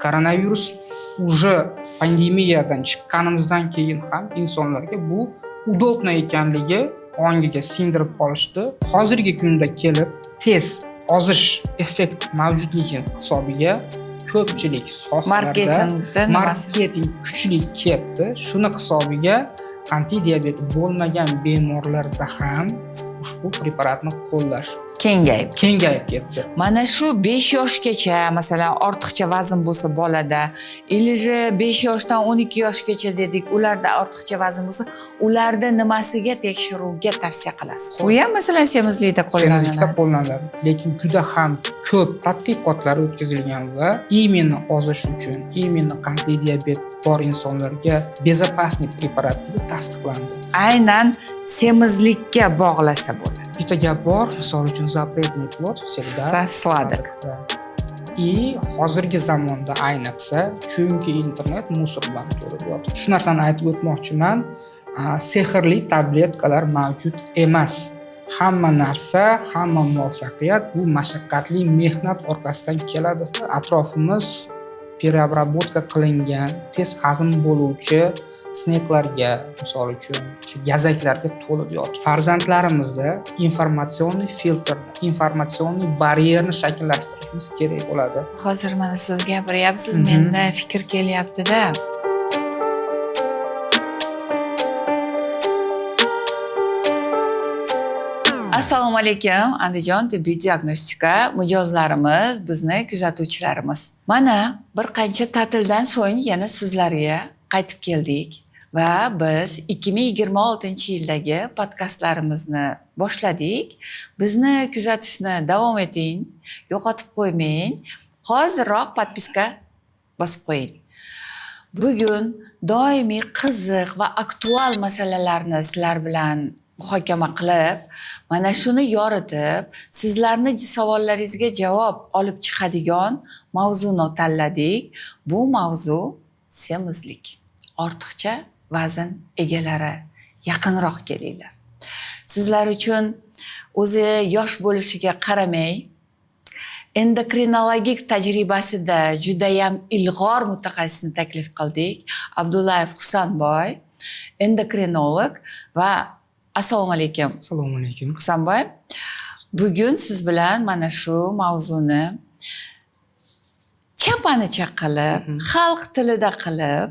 Koronavirus уже pandemiyadan chiqqanimizdan keyin ham insonlarga bu udobno ekanligi ongiga singdirib qolishdi. Hozirgi kunda kelib tez ozish effekt mavjudligi hisobiga ko'pchilik sohalarda marketing kuchli ketdi. Shuni hisobiga qandli diabeti bo'lmagan bemorlarda ham ushbu preparatni qo'llash kengayib ketdi. Mana shu 5 yoshgacha, masalan, ortiqcha vazn bo'lsa bolada, iliji 5 yoshdan 12 yoshgacha dedik, ularda ortiqcha vazn bo'lsa, ularda nimasiga tekshiruvga tavsiya qilasiz? Bu ham masalan semizlikda qo'llaniladi. Lekin juda ham ko'p tadqiqotlar o'tkazilgan va imенно ozish uchun, imенно qandli diabet bor insonlarga bezopasniy preparat deb tasdiqlandi. Aynan semizlikka bog'lasa bo'ladi. Bitta gap bor, misol uchun запретный плод всегда sladek. И hozirgi zamonda ayniqsa, chunki internet musor bilan to'lib yotibdi. Shu narsani aytib o'tmoqchiman. Sehrli tabletkalar mavjud emas. Hamma narsa, hamma muvaffaqiyat bu mashaqqatli mehnat orqasidan keladi. Atrofimiz переработка qilingan, tez hazm bo'luvchi snacklarga, misol uchun gazaklarga to'lib yotibdi. Farzandlarimizda informatsion filtr, informatsion baryerni shakllantirishimiz kerak bo'ladi. Hozir mana siz gapiryapsiz, menda fikr kelyapti-da. Assalomu alaykum, Andijon tibbiy diagnostika mijozlarimiz, bizni kuzatuvchilarimiz. Mana bir qancha ta'tildan so'ng yana sizlarga qaytib keldik va biz 2026-yildagi podkastlarimizni boshladik. Bizni kuzatishni davom eting, yo'qotib qo'ymang. Hozirroq podpiska bosib qo'ying. Bugun doimiy qiziq va aktual masalalarni sizlar bilan muhokama qilib, mana shuni yoritib, sizlarni savollaringizga javob olib chiqadigan mavzuni tanladik. Bu mavzu semizlik. Ortiqcha vazn egalari, yaqinroq kelinglar. Sizlar uchun o'zi yosh bo'lishiga qaramay, endokrinologik tajribasida juda ham ilg'or mutaxassisni taklif qildik. Abdullayev Husanboy, endokrinolog va assalomu alaykum. Assalomu alaykum. Husanboy, bugun siz bilan mana shu mavzuni chapanicha qilib, xalq tilida qilib,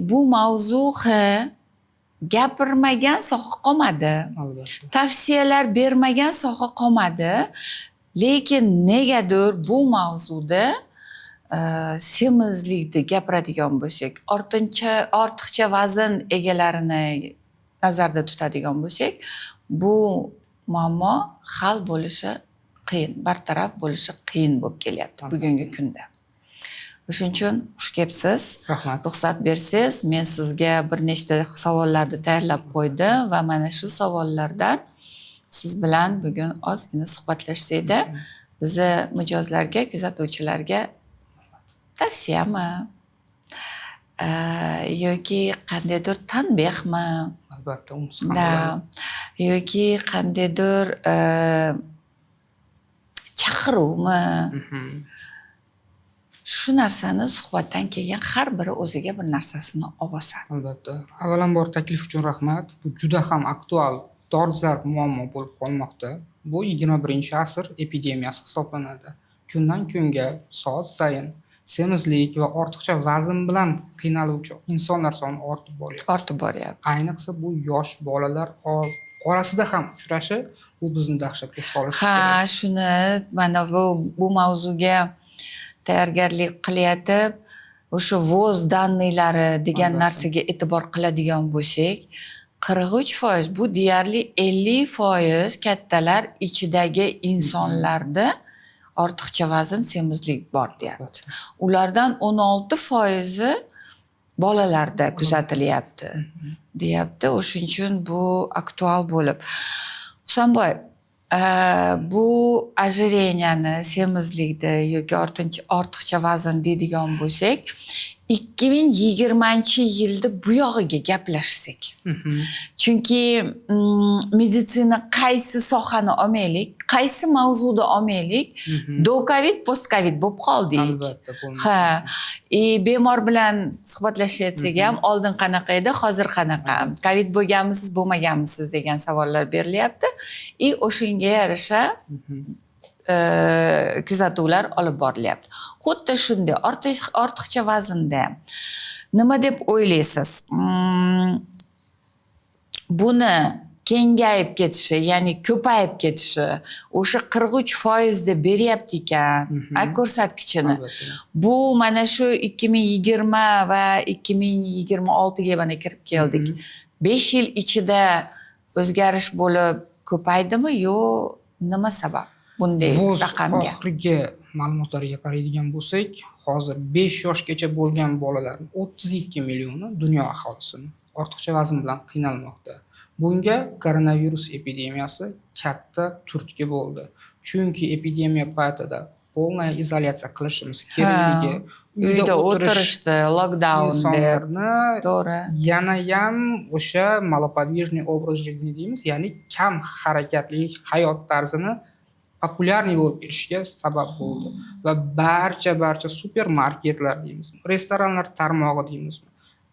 bu mavzu gapirmagan soha qolmadi. Albatta. Tavsiyalar bermagan soha qolmadi. Lekin negadir bu mavzuda semizlikni gapiradigan bo'lsak, ortiqcha vazn egalarini nazarda tutadigan bo'lsak, bu muammo hal bo'lishi qiyin, bartaraf bo'lishi qiyin bo'lib kelyapti bugungi kunda. Shuning uchun xush kelibsiz. Rahmat. Ruxsat bersangiz, men sizga bir nechta savollarni tayyorlab qo'ydim va mana shu savollardan siz bilan bugun ozgina suhbatlashsakda, bizni mijozlarga, kuzatuvchilarga tavsiyami yoki qandaydir tanbehmi? Albatta, da, yoki qandaydir chaqiruvmi? Shu narsani suhbatdan keyin har biri o'ziga bir narsasini olsa. Albatta. Avvalambor taklif uchun rahmat. Bu juda ham aktual dolzarb muammo bo'lib qolmoqda. Bu 21-asr epidemiyasi hisoblanadi. Kundan kunga, soat sayin semizlik va ortiqcha vazn bilan qiynaluvchi insonlar soni ortib boryapti. Ayniqsa bu yosh bolalar orasida ham uchrashi bu bizni dahshatga solishi kerak. Shuni mana bu mavzuga tayyorgarlik qilyotib, o'sha voz danniylari degan narsaga e'tibor qiladigan bo'lsak, 43% bu deyarli 50% kattalar ichidagi insonlarda ortiqcha vazn, semizlik bor deyapti. Ulardan 16% bolalarda kuzatilyapti deyapti. O'shuning uchun bu aktual bo'lib. Husanboy, bu ojireniyaning, semizlikni yoki ortiqcha vazn deydigan bo'lsak, 2020-yilda bu yog'iga gaplashsak. Chunki meditsina qaysi sohani olmaylik, qaysi mavzuda olmaylik, do Covid, post Covid bo'lib qoldik. Albatta, Ha, bemor bilan suhbatlashayotsak ham oldin qanaqa edi, hozir qanaqa? Covid bo'lganmisiz, bo'lmaganmisiz degan savollar berilyapti. O'shanga yarasha kuzatuvlar olib borilyapti. Xuddi shunday ortiqcha vaznda nima deb o'ylaysiz? Buni kengayib ketishi, ya'ni ko'payib ketishi, o'sha 43% deb beryapti ekan, ko'rsatkichini. Bu mana shu 2020 va 2026 ga mana kirib keldik. 5 yil ichida o'zgarish bo'lib ko'paydimi, yo nima sabab bunday raqamga? Oxirgi ma'lumotlarga qaraydigan bo'lsak, hozir 5 yoshgacha bo'lgan bolalarning 32 millioni dunyo aholisini ortiqcha vazn bilan qiynalmoqda. Bunga koronavirus epidemiyasi katta turtki bo'ldi. Chunki epidemiya paytida polnaya izolyatsiya qilishimiz kerakligi, uyda o'tirishdi, lockdown insonlarni to'g'ri. Yana ham o'sha malopodvижный образ жизни deymiz, ya'ni kam harakatli hayot tarzini populyarniy bo'lib ketishiga sabab bo'ldi va barcha supermarketlar deymiz, restoranlar tarmog'i deymiz,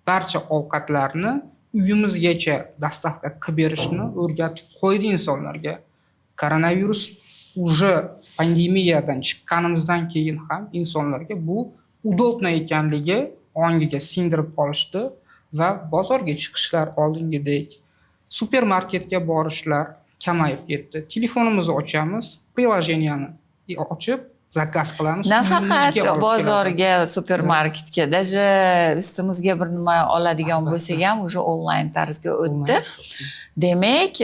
barcha ovqatlarni uyimizgacha dastavka qilib berishni o'rgatib qo'ydi insonlarga. Koronavirus уже pandemiyadan chiqqanimizdan keyin ham insonlarga bu udobno ekanligi ongiga singdirib qolishdi va bozorga chiqishlar oldingidek, supermarketga borishlar kamayib ketdi. Telefonimizni ochamiz, приложениyani ochib zakaz qilamiz. Nafaqat bozorga, supermarketga, даже ustimizga bir nima oladigan bo'lsak ham уже onlayn tarzga o'tdi. Demak,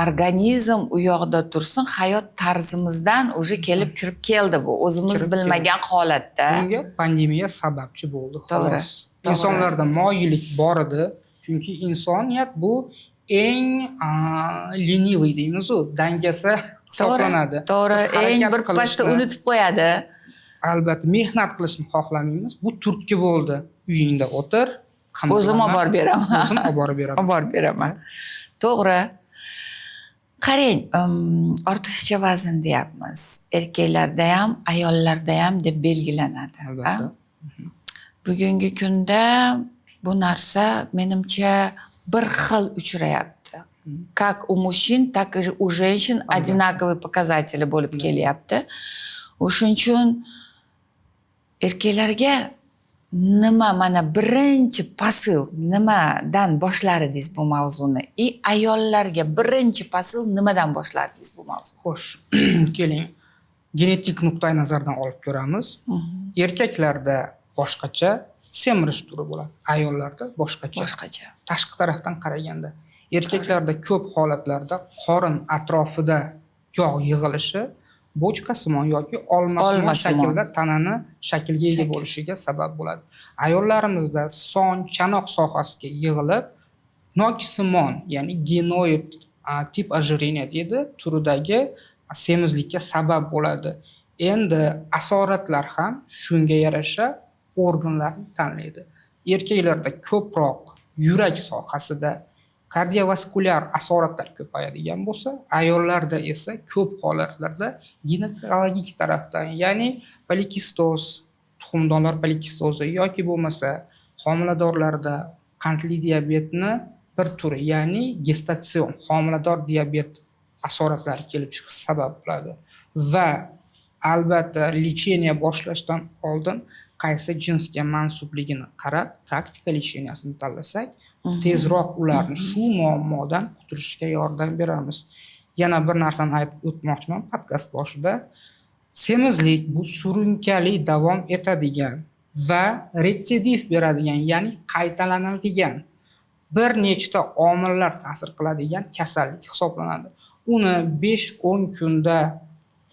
organizm u yoqda tursin, hayot tarzimizdan уже kelib kirib keldi bu. O'zimiz bilmagan holatda. Bunga pandemiya sababchi bo'ldi, xolos. Insonlarda moyillik bor edi, chunki insoniyat bu eng lenivый deymiz, dangasa hisoblanadi. To'g'ri, eng bir pasda unutib qo'yadi. Albatta, mehnat qilishni xohlamaymiz. Bu turtki bo'ldi. Uyingda o'tir, o'zim olib borib beraman. O'zim olib borib beraman. Olib borib beraman. To'g'ri. Qarang, ortiqcha vazn deyapmiz. Erkaklarda ham, ayollarda ham deb belgilanadi. Albatta. Bugungi kunda bu narsa menimcha bir xil uchrayapti. Как у мужчин, так и у женщин одинаковые показатели bo'lib kelyapti. O'shuning uchun erkaklarga nima, mana birinchi pasil nimadan boshlardingiz bu mavzuni? Ayollarga birinchi pasil nimadan boshlardingiz bu mavzuni? Xo'sh, keling. Genetik nuqtai nazardan olib ko'ramiz. Erkaklarda boshqacha semirish turi bo'ladi. Ayollarda boshqacha. Tashqi tarafdan qaraganda, erkaklarda ko'p holatlarda qorin atrofida yog' yig'ilishi bochkasimon yoki olmasimon shaklda tanani shaklga ega bo'lishiga sabab bo'ladi. Ayollarimizda son, chanoq sohasiga yig'ilib, noksimon, ya'ni genoid tip ожирения deydi, turidagi semizlikka sabab bo'ladi. Endi asoratlar ham shunga yarasha organlarni tanlaydi. Erkaklarda ko'proq yurak sohasida kardiovaskulyar asoratlar ko'payadigan bo'lsa, ayollarda esa ko'p holatlarda ginekologik tarafdan, ya'ni polikistoz, tuxumdonlar polikistozi yoki bo'lmasa homiladorlarda qandli diabetni bir turi, ya'ni gestatsion, homilador diabet asoratlari kelib chiqishi sabab bo'ladi. Va albatta lecheniya boshlashdan oldin qaysi jinsga mansubligini qarab, taktika lecheniyasini tanlasak, tezroq ularni shu muammodan qutulishga yordam beramiz. Yana bir narsani aytib o'tmoqchiman podkast boshida. Semizlik bu surunkali davom etadigan va retsidiv beradigan, ya'ni qaytalanadigan bir nechta omillar ta'sir qiladigan kasallik hisoblanadi. Uni 5-10 kunda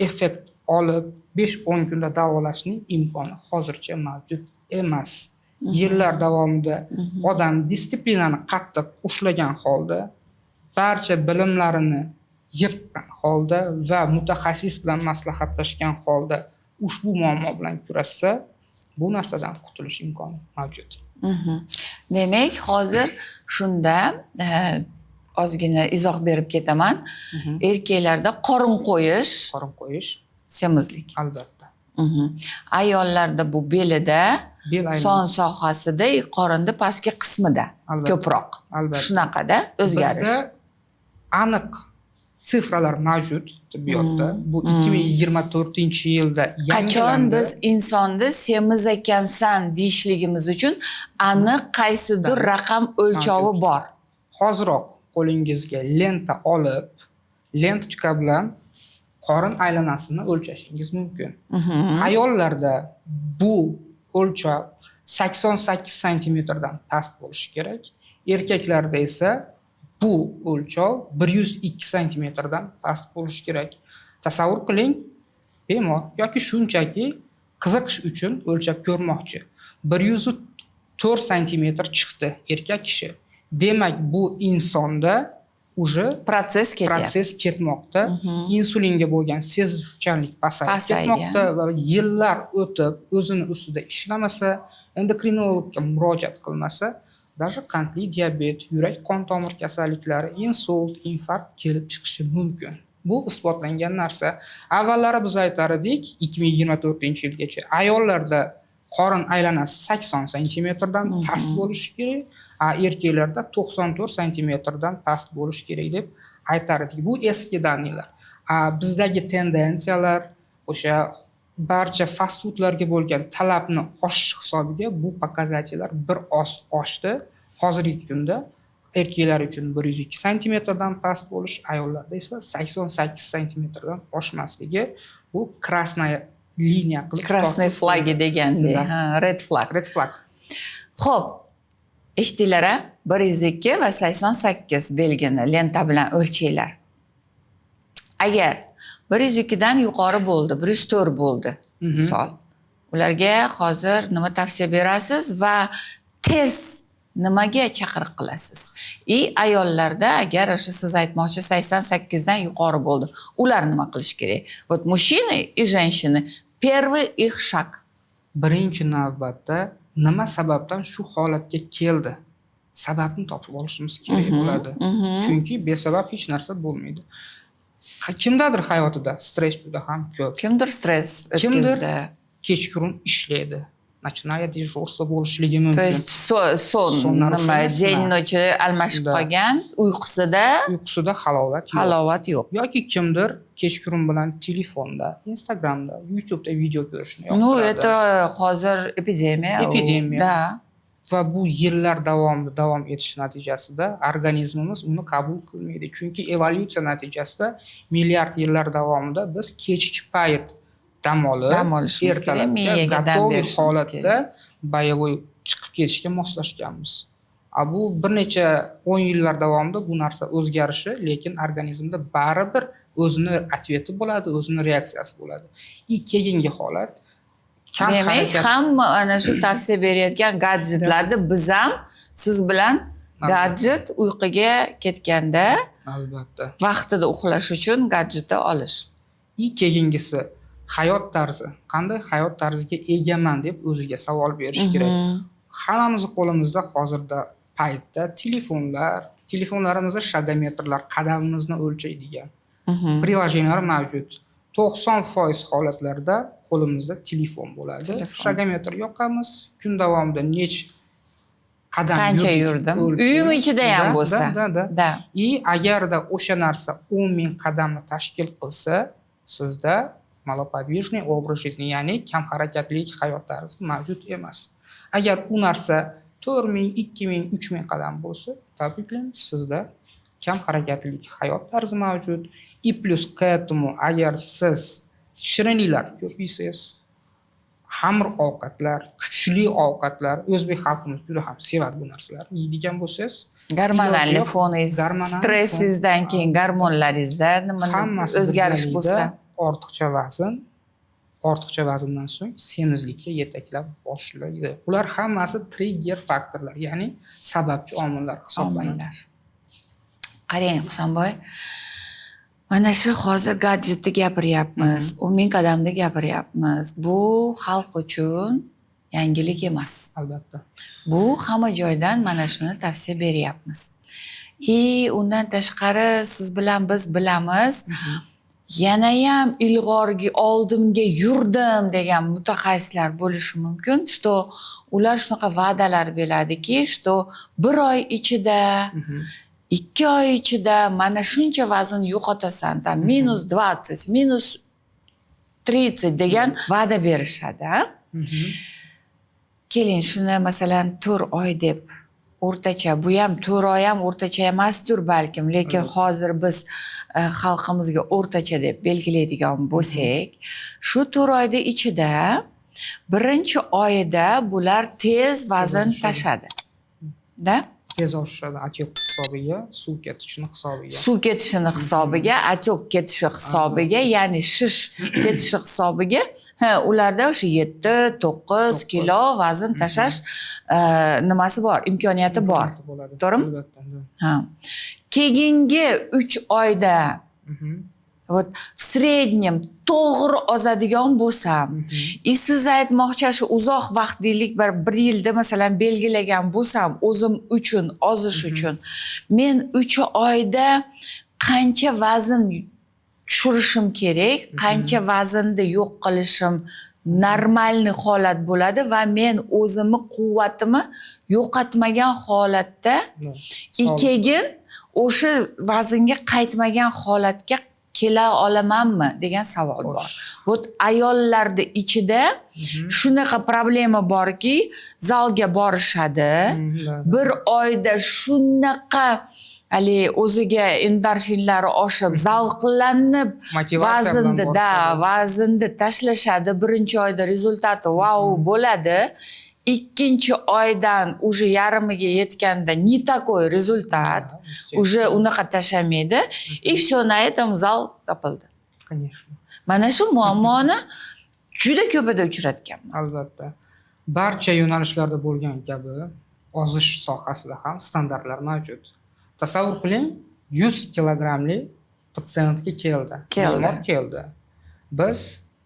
effekt olib, 5-10 kunda davolashning imkoni hozircha mavjud emas. Yillar davomida odam disiplinani qattiq ushlagan holda, barcha bilimlarini yirtgan holda va mutaxassis bilan maslahatlashgan holda ushbu muammo bilan kurashsa, bu narsadan qutulish imkoni mavjud. Demak, hozir shunda ozgina izoh berib ketaman. Erkaklarda qorin qo'yish, semizlik. Albatta. Ayollarda bu belida, Bel aylanishi. son sohasida, qorinni pastki qismida Albatta. ko'proq. Albatta. Shunaqada o'zgarish. Bizda aniq sifralar mavjud tibbiyotda. Bu 2024-yilda Qachon yangilandi. biz insonni semiz ekansan deyishligimiz uchun aniq qaysidir raqam o'lchovi Mavjud. bor. Hoziroq qo'lingizga lenta olib, lentachka bilan qorin aylanasini o'lchashingiz mumkin. Ayollarda bu o'lchov 88 santimetrdan past bo'lishi kerak. Erkaklarda esa bu o'lchov 102 santimetrdan past bo'lishi kerak. Tasavvur qiling, bemor yoki shunchaki qiziqish uchun o'lchab ko'rmoqchi. 104 santimetr chiqdi erkak kishi. Demak, bu insonda уже Proses ketyapti. proses ketmoqda. Insulinga bo'lgan sezishchanlik pasayib ketmoqda va yillar o'tib o'zini ustida ishlamasa, endokrinologga murojaat qilmasa, даже qandli diabet, yurak qon tomir kasalliklari, insult, infarkt kelib chiqishi mumkin. Bu isbotlangan narsa. Avvallari biz aytar edik, 2024-yilgacha ayollarda qorin aylanasi 80 santimetrdan past bo'lishi kerak, erkaklarda 94 santimetrdan past bo'lishi kerak deb aytar edik. Bu eski daniylar. Bizdagi tendensiyalar o'sha barcha fast foodlarga bo'lgan talabni oshish hisobiga bu pokazatellar bir oz oshdi. Hozirgi kunda erkaklar uchun 102 santimetrdan past bo'lish, ayollarda esa 88 santimetrdan oshmasligi bu krasnaya liniya qilib Krasnoy flagi degandek. Da. Ha, red flag. Red flag. Xo'p, eshitdinglar, 102 va 88 belgini lenta bilan o'lchanglar. Agar 102 dan yuqori bo'ldi, 104 bo'ldi, misol. Ularga hozir nima tavsiya berasiz va tez nimaga chaqiriq qilasiz? Ayollarda agar o'sha siz aytmoqchi 88 dan yuqori bo'ldi, ular nima qilish kerak? Вот мужчины и женщины первый их шаг. Birinchi navbatda nima sababdan shu holatga keldi? Sababni topib olishimiz kerak bo'ladi. Chunki besabab hech narsa bo'lmaydi. Kimdadir hayotida stress juda ham ko'p. Kimdir stress Kimdir o'tkazdi. kechqurun ishlaydi. Nочная дежурство bo'lishligi mumkin. То есть son nima den-nochi almashib qolgan, uyqusida halovat yo'q. halovat yo'q. Yoki kimdir kechqurun bilan telefonda, Instagramda, YouTube'da video ko'rishni Ну, yoqtiradi. это hozir epidemiya. Epidemiya. Da. Va bu yillar davomida davom etish natijasida organizmimiz uni qabul qilmaydi. Chunki evolyutsiya natijasida milliard yillar davomida biz kechki payt dam olishimiz kerak, miyaga dam gatoviy berishimiz holatda boyovoy chiqib ketishga moslashganmiz. Bu bir necha 10 yillar davomida bu narsa o'zgarishi, lekin organizmda baribir o'zini atveti bo'ladi, o'zini reaksiyasi bo'ladi. Keyingi holat Demak, hamma ana shu tavsiya berayotgan gadjetlarni biz ham siz bilan gadjet uyquga ketganda albatta vaqtida uxlash uchun gadjetni olish. Keyingisi hayot tarzi. Qanday hayot tarziga egaman deb o'ziga savol berish kerak. Hammamiz qo'limizda hozirda paytda telefonlarimizda shadometrlar, qadamimizni o'lchaydigan prilojenalar mavjud. 90% holatlarda qo'limizda telefon bo'ladi. Shadometr yoqamiz, kun davomida qadam qancha yurdim? Uyim ichida ham bo'lsa. Da. Agarda o'sha narsa 10,000 qadamni tashkil qilsa, sizda malopodvижный образ жизни, ya'ni kam harakatlik hayot tarzi mavjud emas. Agar u narsa 4,000, 2,000, 3,000 qadam bo'lsa, tabriklaymiz, sizda kam harakatlik hayot tarzi mavjud. Plus к этому agar siz shirinliklar ko'p yeysiz, xamir ovqatlar, kuchli ovqatlar, o'zbek xalqimiz juda ham sevadi bu narsalarni yeydigan bo'lsangiz, gormonal foningiz, stressingizdan keyin gormonlaringizda nima o'zgarish bo'lsa, ortiqcha vazndan so'ng semizlikka yetaklab boshlaydi. Ular hammasi trigger faktorlar, ya'ni sababchi omillar hisoblanadi. Qarang, Husanboy, mana shu hozir gadjetni gapiryapmiz, 10,000 qadamni gapiryapmiz. Bu xalq uchun, yangilik emas. Albatta. Bu hamma joydan mana shuni tavsiya beryapmiz. Undan tashqari siz bilan biz bilamiz, yanayam ilg'orgi oldimga yurdim degan mutaxassislar bo'lishi mumkin, что ular shunaqa va'dalar beradiki, что bir oy ichida, 2 oy ichida mana shuncha vazn yo'qotasan, tam -20, -30 degan va'da berishadi. Keling, shuni masalan 4 oy deb o'rtacha, bu ham 4 oy ham o'rtacha emasdir balkim, lekin hozir biz xalqimizga o'rtacha deb belgilaydigan bo'lsak, shu 4 oyda ichida birinchi oyida bular tez vazn tashadi. Da? Tez oshadi отек hisobiga, suv ketishini hisobiga. Suv ketishini hisobiga, отек ketishi hisobiga, ya'ni shish ketishi hisobiga, ularda o'sha 7-9 kilo vazn tashash nimasi bor, imkoniyati bor. To'g'rimi? Albatta. Keyingi 3 oyda вот в среднем to'g'ri ozadigan bo'lsam, siz aytmoqchi shu uzoq vaqtlik bir yilda masalan belgilagan bo'lsam, o'zim uchun ozish uchun men 3 oyda qancha vazn tushirishim kerak, qancha vaznni yo'q qilishim normalniy holat bo'ladi va men o'zimni quvvatimni yo'qotmagan holatda keyin o'sha vaznga qaytmagan holatga kela olamanmi degan savol bor. Bu ayollarda ichida shunaqa problema borki, zalga borishadi. Bir oyda shunaqa o'ziga endorfinlari oshib, zavqlanib, vaznni tashlashadi. Birinchi oyda rezultati wow bo'ladi. Ikkinchi oydan уже yarimiga yetganda не такой результат, уже unaqa tashamaydi. И все, на этом zal yopildi. Конечно. Mana shu muammoni juda ko'pida uchratganman. Albatta. Barcha yo'nalishlarda bo'lgan kabi ozish sohasida ham standartlar mavjud. Tasavvur qiling, 100 kilogramli patsientga keldi. Biz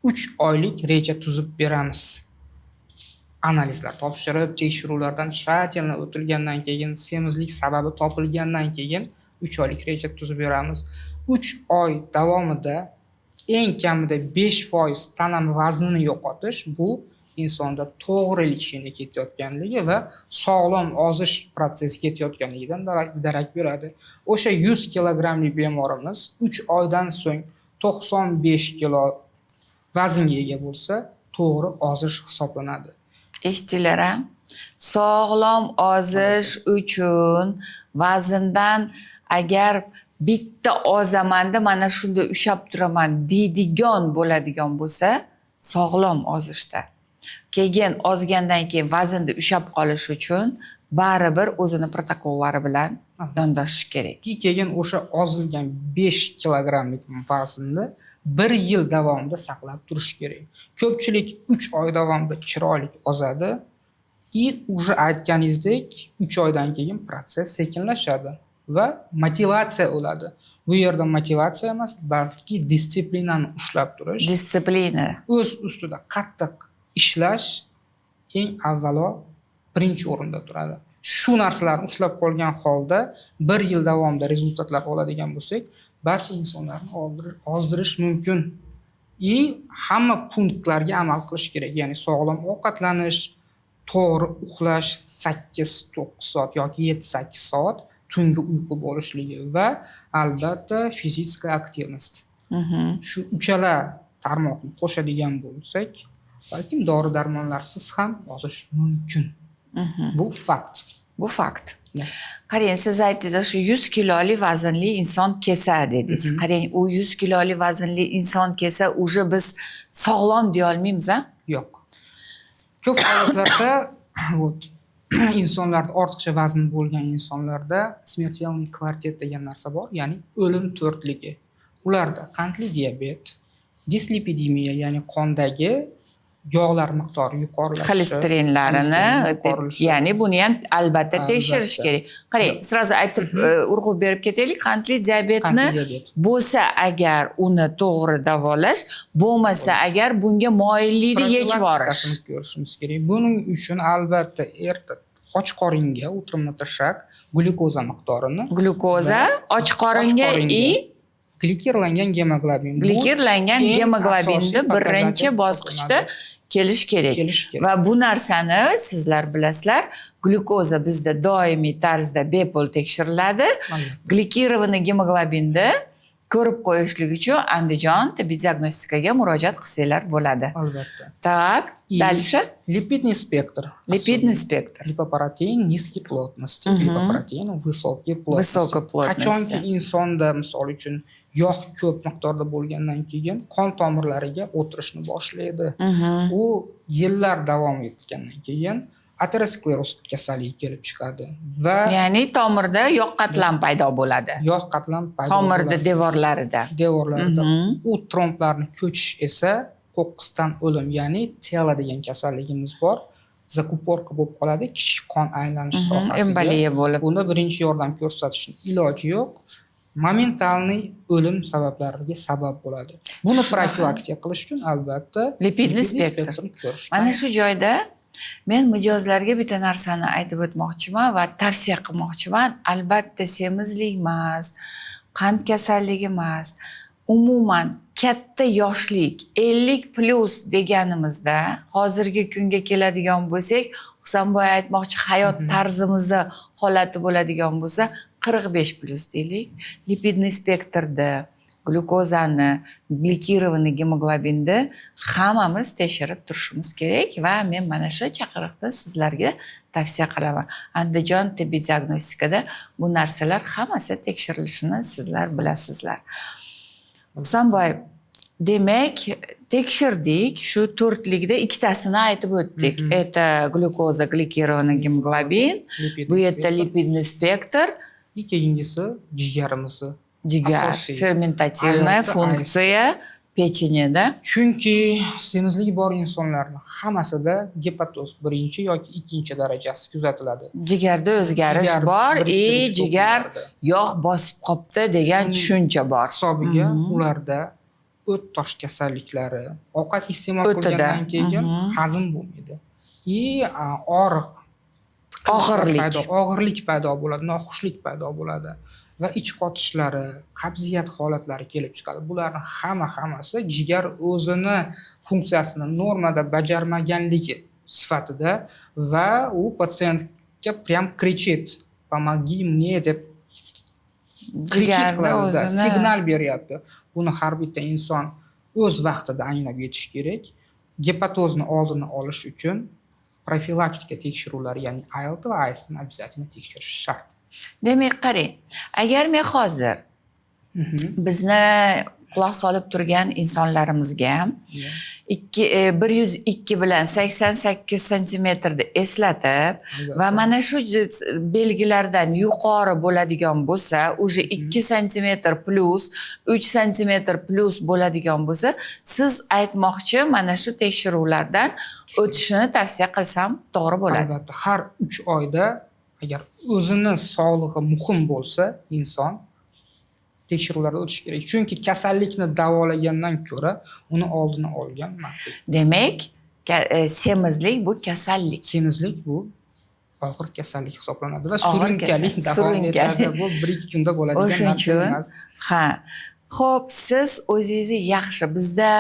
3 oylik reja tuzib beramiz. Analizlar topshirib, tekshiruvlardan tshательно o'tilgandan keyin, semizlik sababi topilgandan keyin 3 oylik reja tuzib beramiz. 3 oy davomida eng kamida 5% tana vaznini yo'qotish bu insonda to'g'ri lecheniya ketayotganligi va sog'lom ozish protsessi ketayotganligidan darak beradi. O'sha 100 kilogramli bemorimiz 3 oydan so'ng 95 kilo vaznga ega bo'lsa, to'g'ri ozish hisoblanadi. Eshitdilar a? Sog'lom ozish uchun vazndan agar bitta ozamanda mana shunda ushab turaman deydigan bo'ladigan bo'lsa, sog'lom ozishda. Keyin ozgandan keyin vaznda ushab qolish uchun baribir o'zini protokollari bilan yondashish kerak. Keyin o'sha ozilgan 5 kilogramlik vaznni 1 yil davomida saqlab turish kerak. Ko'pchilik 3 oy davomida chiroyli ozadi. Уже aytganingizdek 3 oydan keyin proses sekinlashadi va motivatsiya o'ladi. Bu yerda motivatsiya emas, balki disiplinani ushlab turish. Disiplina. O'z ustida qattiq ishlash eng avvalo birinchi o'rinda turadi. Shu narsalarni ushlab qolgan holda 1 yil davomida rezultatlar oladigan bo'lsak, barcha insonlarni ozdirish mumkin. Hamma punktlarga amal qilish kerak. Ya'ni sog'lom ovqatlanish, to'g'ri uxlash, 8-9 soat yoki 7-8 soat tungi uyqu bo'lishligi va albatta fizическая aktivnost. Shu uchala tarmoqni qo'shadigan bo'lsak, balkim dori-darmonlarsiz ham ozish mumkin. Bu fakt. Bu fakt. Qarang, siz aytdingiz, shu 100 kiloli vaznli inson kelsa dedingiz. Qarang, u 100 kiloli vaznli inson kelsa, уже biz sog'lom deya olmaymiz, a? Yo'q. Ko'p holatlarda insonlarda ortiqcha vazn bo'lgan insonlarda смертельный kvartet degan narsa bor, ya'ni o'lim to'rtligi. Ularda qandli diabet, dislipidemiya, ya'ni qondagi yog'lar miqdori yuqorilashi, xolesterinlarini, yuqorilashi. ya'ni buni ham albatta tekshirish Albatta. kerak. Qarang, sразу aytib urg'u berib ketaylik, qandli diabetni Qandli diabet. bo'lsa agar uni to'g'ri davolash, bo'lmasa agar bunga moyillikni yechib yuborish. Profilaktikasini ko'rishimiz kerak. Buning uchun albatta och qoringa utrumni tirshak glyukoza miqdorini, Glyukoza och qoringa i glikirlangan gemoglobin. Bu glikirlangan eng gemoglobinni asosiy birinchi pokazatelь bosqichda hisoblanadi. kelish kerak. Kelish kerak. Va bu narsani sizlar bilasizlar, glyukoza bizda doimiy tarzda bepul tekshiriladi. Albatta. Glikirованный gemoglobinni ko'rib qo'yishlik uchun Andijon tibbiy diagnostikaga murojaat qilsanglar bo'ladi. Albatta. Так, И дальше. липидный спектр. Lipidный спектр. Липопротеин низкой плотности, липопротеин высокой плотности. Высокой плотности. Qachonki insonda misol uchun yog' ko'p miqdorda bo'lgandan keyin qon tomirlariga o'tirishni boshlaydi. U yillar davom etgandan keyin ateroskleroz kasalligi kelib chiqadi va Ya'ni tomirda yog' qatlam paydo bo'ladi. yog' qatlam paydo Tomirda bo'ladi. devorlarida. Devorlarida u tromblarni ko'chish esa qo'qqisdan o'lim, ya'ni tela degan kasalligimiz bor. Zakuporka bo'lib qoladi kichik qon aylanish sohasiga. Emboliya bo'lib. Bunda birinchi yordam ko'rsatishning iloji yo'q. Momentalniy o'lim sabablariga sabab bo'ladi. Buni profilaktika qilish uchun albatta Lipidный spektr. spektrni ko'rish. Mana shu joyda men mijozlarga bitta narsani aytib o'tmoqchiman va tavsiya qilmoqchiman. Albatta semizlik emas, qand kasalligi emas, umuman katta yoshlik 50+ deganimizda hozirgi kunga keladigan bo'lsak, Husanboy aytmoqchi hayot tarzimizni holati bo'ladigan bo'lsa 45+ deylik. Lipidный spektrda glyukozani, glikirованный gemoglobinni hammamiz tekshirib turishimiz kerak va men mana shu chaqiriqda sizlarga tavsiya qilaman. Andijon tibbiy diagnostikada bu narsalar hammasi tekshirilishini sizlar bilasizlar. Husanboy, demak, tekshirdik, shu to'rtlikda ikkitasini aytib o'tdik. Это glyukoza, glikirованный gemoglobin, bu yerda lipidный spektr, keyingisi jigarimizni. jigar, Asosiy. fermentativная Albatta, funksiya pechenida. Chunki semizligi bor insonlarning hammasida gepatoz birinchi yoki ikkinchi darajasi kuzatiladi. Jigarda o'zgarish Jigar bor, biriktirish jigar to'plarida. yog' bosib qopti degan tushuncha bor. Hisobiga ularda o't tosh kasalliklari, ovqat iste'mol O'tida. qilgandan keyin hazm bo'lmaydi. Og'riq, og'irlik paydo bo'ladi, noxushlik paydo bo'ladi va ich qotishlari, qabziyat holatlari kelib chiqadi. Bularning hammasi jigar o'zini funksiyasini normada bajarmaganligi sifatida va u patsientga прям кричит: "Помоги мне" deb Jigarda qiladi, o'zini signal beryapti. Buni har bitta inson o'z vaqtida anglab yetish kerak. Gepatozni oldini olish uchun profilaktika tekshiruvlari, ya'ni ALT va ASTni обязательно tekshirish shart. Demak, qarang, agar men hozir bizni quloq solib turgan insonlarimizga 102 bilan 88 santimetrni eslatib va mana shu belgilardan yuqori bo'ladigan bo'lsa, уже 2 santimetr plus, 3 santimetr plus bo'ladigan bo'lsa, siz aytmoqchi mana shu tekshiruvlardan o'tishini tavsiya qilsam to'g'ri bo'ladi. Albatta, har 3 oyda agar o'zini sog'lig'i muhim bo'lsa, inson tekshiruvlardan o'tish kerak. Chunki kasallikni davolagandan ko'ra uni oldini olgan ma'qul. Demak, semizlik bu kasallik. Semizlik bu og'ir kasallik hisoblanadi va Og'ir surunkalik kasal- davom surunkali. etadi. Bu 1-2 kunda bo'ladigan O'shuning narsa uchun, emas. ha. Xo'p, siz o'zingizni yaxshi, bizda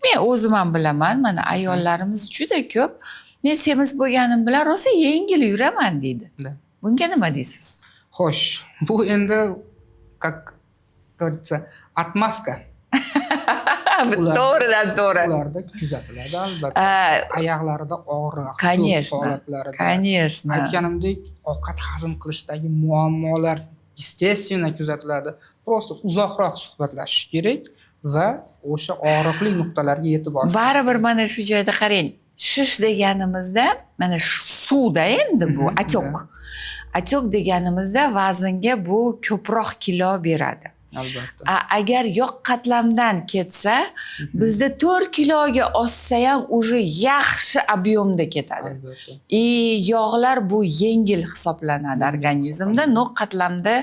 men o'zim ham bilaman, mana ayollarimiz juda ko'p men semiz bo'lganim bilan rosa yengil yuraman deydi. Da. Bunga nima deysiz? Xo'sh, bu endi как говорится, отмазка. To'g'ridan to'g'ri. Ularda kuzatiladi albatta. Oyoqlarida og'riq, Конечно. holatlarida. Конечно. Aytganimdek, ovqat hazm qilishdagi muammolar естественно kuzatiladi. Просто uzoqroq suhbatlashish kerak va o'sha og'riqli nuqtalarga yetib borish. Baribir mana shu joyda qarang. Shish deganimizda mana suvda endi bu atyok. Atyok deganimizda vaznga bu ko'proq kilo beradi. Albatta. Agar yog' qatlamdan ketsa, bizda 4 kiloga oshsa ham уже yaxshi объемda ketadi. Albatta. Yog'lar bu yengil hisoblanadi organizmda, no qatlamda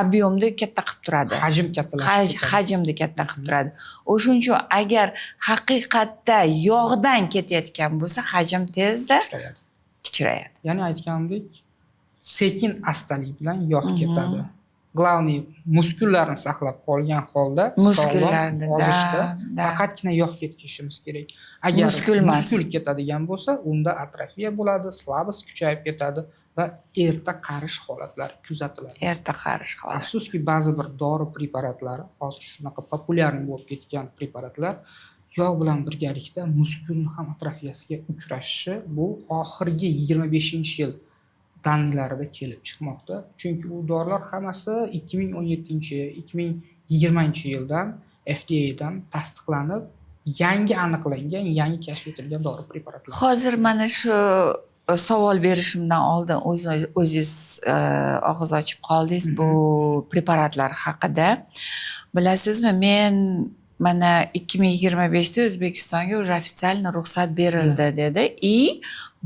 объемda katta qilib turadi. Hajm kattalashib ketadi. Hajmni katta qilib turadi. O'shuning uchun agar haqiqatda yog'dan ketayotgan bo'lsa, hajm tezda Ishladi. kichrayadi. Ya'ni aytganimdek, sekin astalik bilan yog' ketadi. Главный muskullarni saqlab qolgan holda Muskullarni, sog'lom ozishda da. faqatgina yog' ketishimiz kerak. Agar Muskul emas. muskul ketadigan bo'lsa, unda atrofiya bo'ladi, slabost kuchayib ketadi va erta qarish holatlari kuzatiladi. Erta qarish holati. Afsuski, ba'zi bir dori preparatlari, hozir shunaqa populyarniy bo'lib ketgan preparatlar yog' bilan birgalikda muskulni ham atrofiyasiga uchrashi bu oxirgi 25-yil dannilarida kelib chiqmoqda. Chunki bu dorilar hammasi 2017-2020-yildan FDA dan tasdiqlanib, yangi aniqlangan, yangi kashf etilgan dori preparatlar. Hozir mana shu savol berishimdan oldin o'zingiz og'iz ochib qoldingiz bu preparatlar haqida. Bilasizmi, men mana 2025da O'zbekistonga уже официально ruxsat berildi dedi.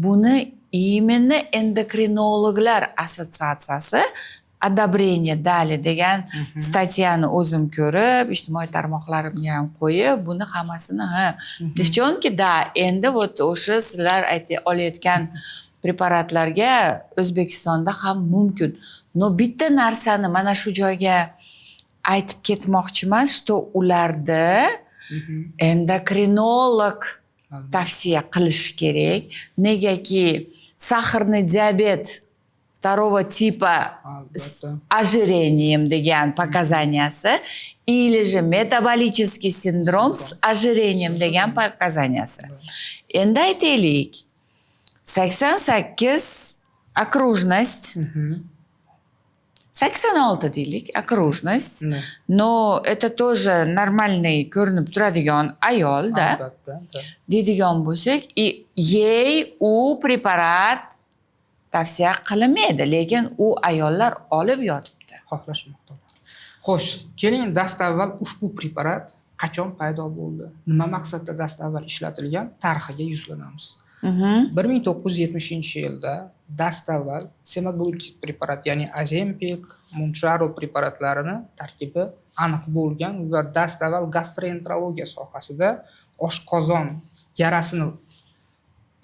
Buni именно endokrinologlar assotsiatsiyasi одобрение dali degan statyani o'zim ko'rib, ijtimoiy tarmoqlarimga ham qo'yib, buni hammasini девчонки, да, endi вот o'sha sizlar olayotgan preparatlarga O'zbekistonda ham mumkin. No bitta narsani mana shu joyga aytib ketmoqchiman, что ularda endokrinolog tavsiya qilish kerak. Negaki saharный диабет второго типа с ожирением degan показанияsi или же метаболический синдром с ожирением degan показанияsi. Endi aytaylik, 88 окружность, 86 deylik, окружность. Но это тоже нормальный ko'rinib turadigan ayol da. Albatta. Deydigan bo'lsak, ей u preparat tavsiya qilinmaydi, lekin u ayollar olib yotibdi. Xohlashmoqda. Xo'sh, keling dastavval ushbu preparat qachon paydo bo'ldi? Nima maqsadda dastavval ishlatilgan? Tarixiga yuzlanamiz. 1970-yilda dastavval semaglutid preparat, ya'ni Ozempic, Mounjaro preparatlarini tarkibi aniq bo'lgan va dastavval gastroenterologiya sohasida oshqozon yarasini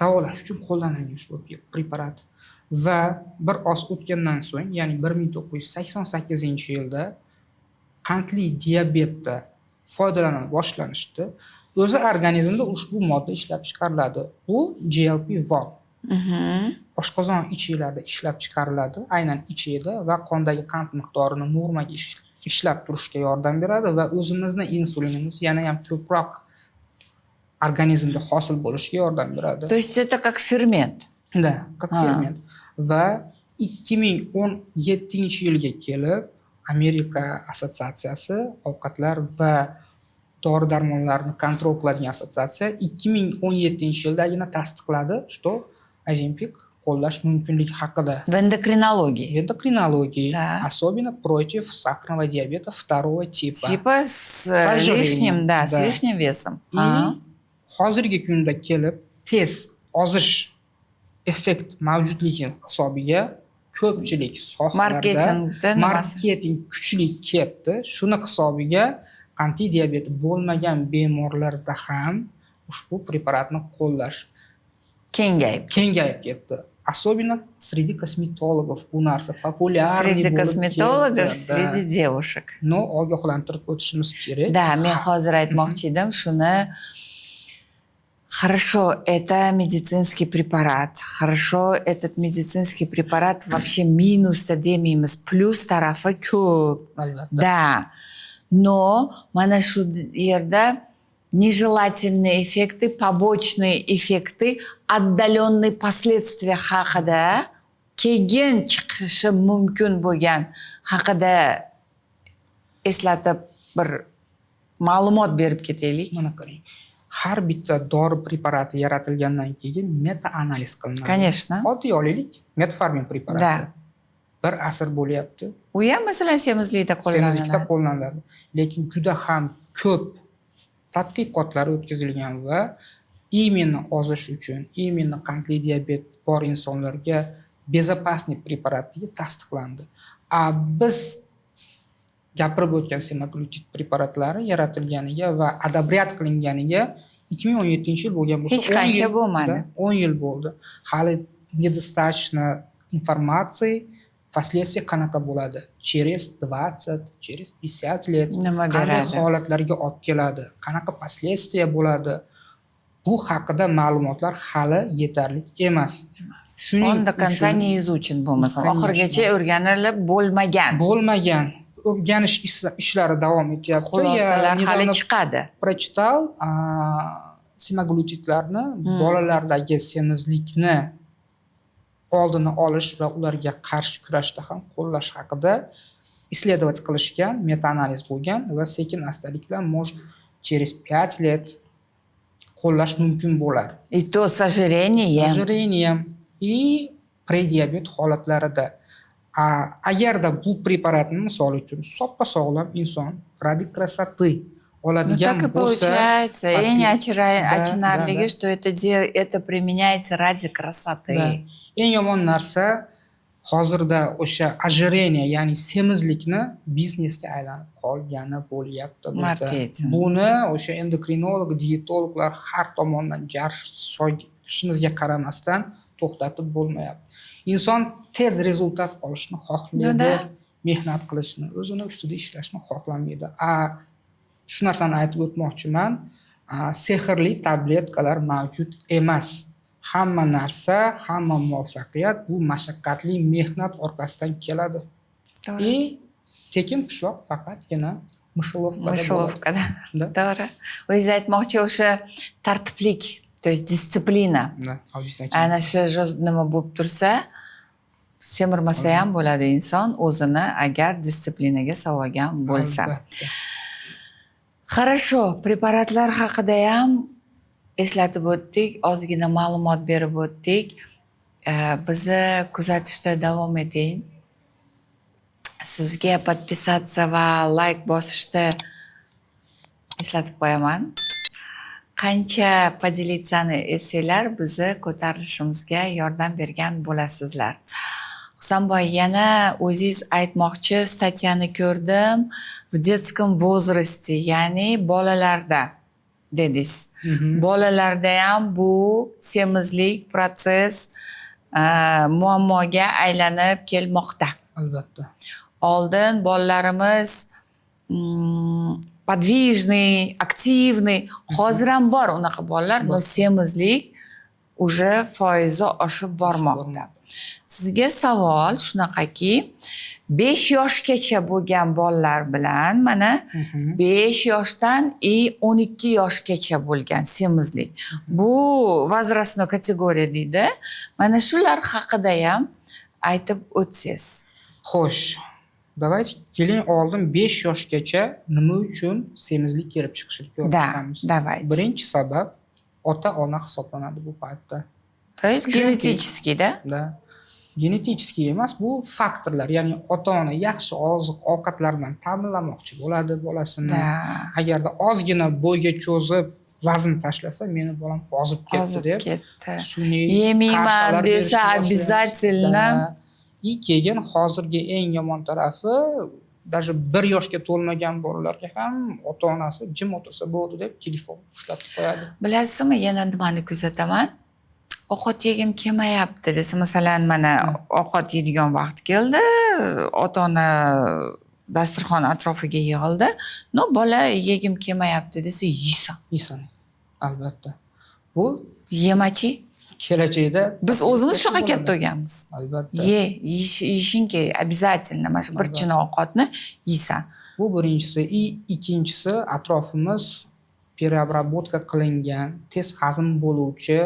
davolash uchun qo'llanilgan ushbu preparat. Va bir oz o'tgandan so'ng, ya'ni 1988-yilda qandli diabetda foydalana boshlanishdi. O'zi organizmda ushbu modda ishlab chiqariladi. Bu GLP-1. Oshqozon ichaklarida ishlab chiqariladi, aynan ichakda va qondagi qand miqdorini normaga ishlab turishga yordam beradi va o'zimizning insulinimiz yana ham ko'proq organizmda hosil bo'lishiga yordam beradi. То есть это как фермент. Да, как фермент. Va 2017-yilga kelib Amerika assotsiatsiyasi ovqatlar va dori-darmonlarni kontrol qiladigan assotsiatsiya 2017-yildagina tasdiqladi, что Ozempic qo'llash mumkinligi haqida. В эндокринологии. В эндокринологии, Да. особенно против сахарного диабета второго типа. Типа с лишним, да, с Да. лишним весом. И hozirgi kunda kelib tez ozish effekt mavjudligi hisobiga ko'pchilik sohalarda marketing kuchli ketdi. Shuni hisobiga qandli diabeti bo'lmagan bemorlarda ham ushbu preparatni qo'llash kengayib ketdi. Особенно среди косметологов bu narsa populyarniy Среди bo'lib косметологов, ketdi. среди девушек. No, ogohlantirib o'tishimiz kerak. Да, men hozir aytmoqchi edim shuni. Хорошо, это медицинский препарат. Хорошо, этот медицинский препарат вообще минус-то demaymiz, плюс tarafi ko'p. Albatta. Да. Но mana shu yerda нежелательные эффекты, побочные эффекты, отдаленные последствия haqida, keyin chiqishi mumkin bo'lgan haqida eslatib bir ma'lumot berib ketaylik. Mana qarang. Har bitta dori preparati yaratilgandan keyin meta-analiz qilinadi. Конечно. Oddiy olaylik, metformin preparati. Да. bir asr bo'lyapti. U ham masalan semizlikda Semizlikda qo'llaniladi. qo'llaniladi. Lekin juda ham ko'p tadqiqotlar o'tkazilgan va именно ozish uchun, именно qandli diabet bor insonlarga безопасный preparat deb tasdiqlandi. Biz gapirib o'tgan semaglutid preparatlari yaratilganiga va adabryat qilinganiga 2017-yil bo'lgan bo'lsa, Hech qancha bo'lmadi. 10 yil bo'ldi. Hali недостаточно информации, последствия qanaqa bo'ladi? Через 20, через 50 lет Nima qanday beradi? holatlarga olib keladi? Qanaqa последствия bo'ladi? Bu haqida ma'lumotlar hali yetarli emas. Он до конца не изучен bo'lmasa, oxirigacha o'rganilib bo'lmagan. O'rganish ishlari davom etyapti. Xulosalar hali недавно chiqadi. Прочитал semaglutidlarni bolalardagi semizlikni oldini olish va ularga qarshi kurashda ham qo'llash haqida исследовать qilishgan, meta-analiz bo'lgan va sekin astalik bilan может через 5 lет qo'llash mumkin bo'lar. И то с ожирением. С ожирением и prediabet holatlarida. Agarda bu preparatni misol uchun soppa sog'lom inson ради красоты oladigan Так и bo'lsa, получается. Eng achinarligi, да. что это применяется ради красоты. Da. Eng yomon narsa hozirda o'sha ожирение, ya'ni semizlikni biznesga aylanib qolgani bo'lyapti bizda. Marketing. Buni o'sha endokrinolog, diyetologlar har tomondan jar solishimizga qaramasdan to'xtatib bo'lmayapti. Inson tez rezultat olishni xohlaydi, Da. mehnat qilishni, o'zini ustida ishlashni xohlamaydi. Shu narsani aytib o'tmoqchiman. Sehrli tabletkalar mavjud emas. Hamma narsa, hamma muvaffaqiyat bu mashaqqatli mehnat orqasidan keladi. To'g'ri. Tekin qishloq faqatgina mishlovkada. Mishlovkada. Da. To'g'ri. O'zingiz aytmoqchi o'sha tartiblik, то есть disiplina. Da, obviously. Ana shu nima bo'lib tursa, semirmasa ham bo'ladi inson o'zini agar disiplinaga solgan bo'lsa. Albatta. Хорошо, preparatlar haqida ham eslatib o'tdik, ozgina ma'lumot berib o'tdik. Bizni kuzatishda davom eting. Sizga podpisatsiya va like bosishni eslatib qo'yaman. Qancha podelitsani esinglar, bizni ko'tarilishimizga yordam bergan bo'lasizlar. Husanboy, yana o'zingiz aytmoqchi, statyani ko'rdim. В детском возрасте, ya'ni bolalarda dedingiz. Bolalarda ham bu semizlik proses muammoga aylanib kelmoqda. Albatta. Oldin bolalarimiz подвижный, активный, hozir ham bor unaqa bolalar, но semizlik уже foizi oshib bormoqda. Sizga savol shunaqaki, 5 yoshgacha bo'lgan bolalar bilan mana 5 yoshdan 12 yoshgacha bo'lgan semizlik. Bu возрастной kategoriya deydi. Mana shular haqida ham aytib o'tsangiz. Xo'sh. Давайте keling oldin 5 yoshgacha nima uchun semizlik kelib chiqishini ko'ramiz. Давайте. Birinchi sabab ota-ona hisoblanadi bu paytda. То есть генетически, да? Da. Genetik emas, bu faktorlar, ya'ni ota-ona yaxshi oziq-ovqatlar bilan ta'minlamoqchi bo'ladi bolasini. Da. Agarda ozgina bo'yga cho'zib vazn tashlasa, meni bolam ozib ketdi deb. Sun'iy Yemeyman qarshilar desa berishni обязательно. Keyin hozirgi eng yomon tarafi, даже 1 yoshga to'lmagan bolalarga ham ota-onasi jim o'tirsa bo'ldi deb telefon ushlatib qo'yadi. Bilasizmi, yana nimani kuzataman? Ovqat yegim kelmayapti desa, masalan, mana ovqat yeydigan vaqt keldi, ota-ona dasturxon atrofiga yig'ildi. No, bola yegim kelmayapti desa, yeysan. Albatta. Bu yemachi. Kelajakda biz o'zimiz shunaqa katta bo'lganmiz. Albatta. Yeyishing kerak, обязательно. Mana shu bir china ovqatni yeysan. Bu birinchisi. Ikkinchisi, atrofimiz переработка qilingan, tez hazm bo'luvchi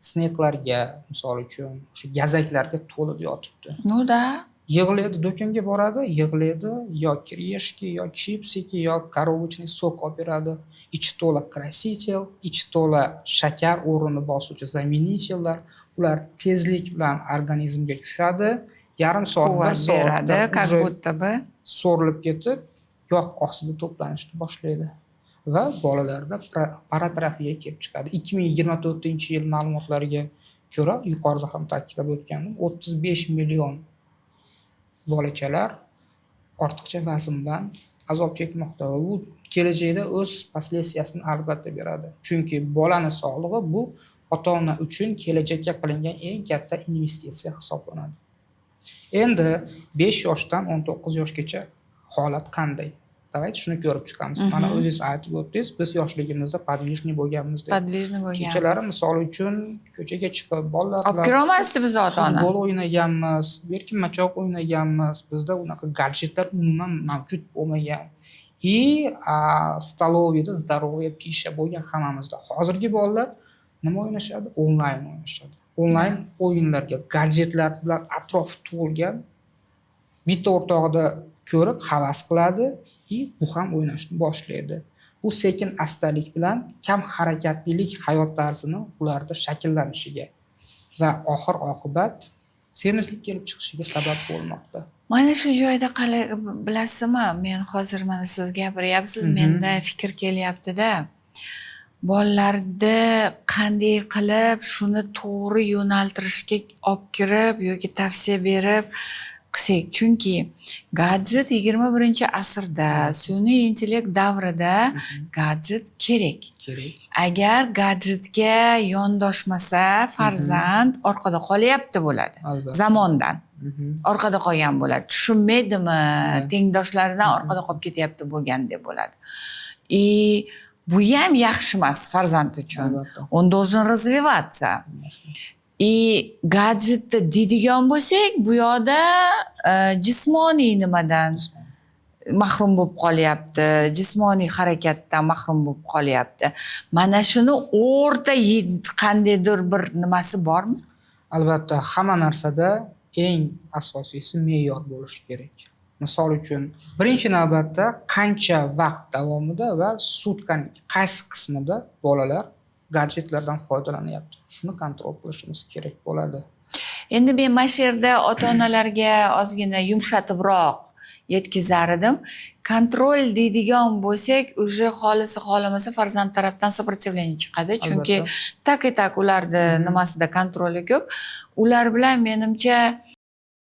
snacklarga, misol uchun, o'sha gazaklarga to'lib yotibdi. Ну да. Yig'laydi, do'konga boradi, yig'laydi, yo kireshki, yo chipsiki, yo коробочный sok olib beradi. Ichi to'la krasitel, ichi to'la shakar o'rnini bosuvchi zaminitellar. Ular tezlik bilan organizmga tushadi. Yarim soat, bir Quvvat beradi, soatda как уже будто бы. so'rilib ketib, yog' ostida to'planishni boshlaydi va bolalarda paratrofiya kelib chiqadi. 2024-yil ma'lumotlariga ko'ra, yuqorida ham ta'kidlab o'tganim, 35 million bolachalar ortiqcha vazn bilan azob chekmoqda va bu kelajakda o'z последствиясini albatta beradi. Chunki bolani sog'lig'i bu ota-ona uchun kelajakka qilingan eng katta investitsiya hisoblanadi. Endi 5 yoshdan 19 yoshgacha holat qanday? Давайте shuni ko'rib chiqamiz. Mana o'zingiz aytib o'tdingiz, biz yoshligimizda подвижный bo'lganmiz deb. Подвижный bo'lganmiz. Kechalari misol uchun ko'chaga chiqib bolalar Olib kira olmasdi biz ota-ona. futbol o'ynaganmiz, berkinmachoq o'ynaganmiz. Bizda unaqa gadjetlar umuman mavjud bo'lmagan. И stoloviyada здоровая пища bo'lgan hammamizda. Hozirgi bolalar nima o'ynashadi? Onlayn o'ynashadi. Onlayn o'yinlarga gadjetlar bilan atrof to'lgan. Bitta o'rtog'ida ko'rib havas qiladi и bu ham o'ynashni boshlaydi. Bu sekin astalik bilan kam harakatlilik hayot tarzini ularda shakllanishiga va oxir oqibat semizlik kelib chiqishiga sabab bo'lmoqda. Mana shu joyda bilasizmi, men hozir mana siz gapiryapsiz, menda fikr kelyapti-da. Bolalarni qanday qilib shuni to'g'ri yo'naltirishga olib kirib yoki tavsiya berib qilsak, chunki gadjet 21-asrda, sun'iy intellekt davrida gadjet kerak. Agar gadjetga yondoshmasa, farzand orqada qolyapti bo'ladi. Zamondan orqada qolgan bo'ladi. Tushunmaydimi, tengdoshlaridan orqada qolib ketyapti bo'lgandek bo'ladi. Bu ham yaxshi emas farzand uchun. Он должен развиваться. Gadjetni deydigan bo'lsak, bu yoqda jismoniy nimadan mahrum bo'lib qolyapti, jismoniy harakatdan mahrum bo'lib qolyapti. Mana shuni o'rta qandaydir bir nimasi bormi? Albatta, hamma narsada eng asosiysi me'yor bo'lishi kerak. Misol uchun, birinchi navbatda qancha vaqt davomida va sutkaning qaysi qismida bolalar gadjetlardan foydalanyapti. Shuni kontrol qilishimiz kerak bo'ladi. Endi men mana shu yerda ota-onalarga ozgina yumshatibroq yetkazar edim. Kontrol deydigan bo'lsak, уже xolamasa farzand tarafdan сопротивление chiqadi, chunki tak ularni nimasida kontroli ko'p. Ular bilan menimcha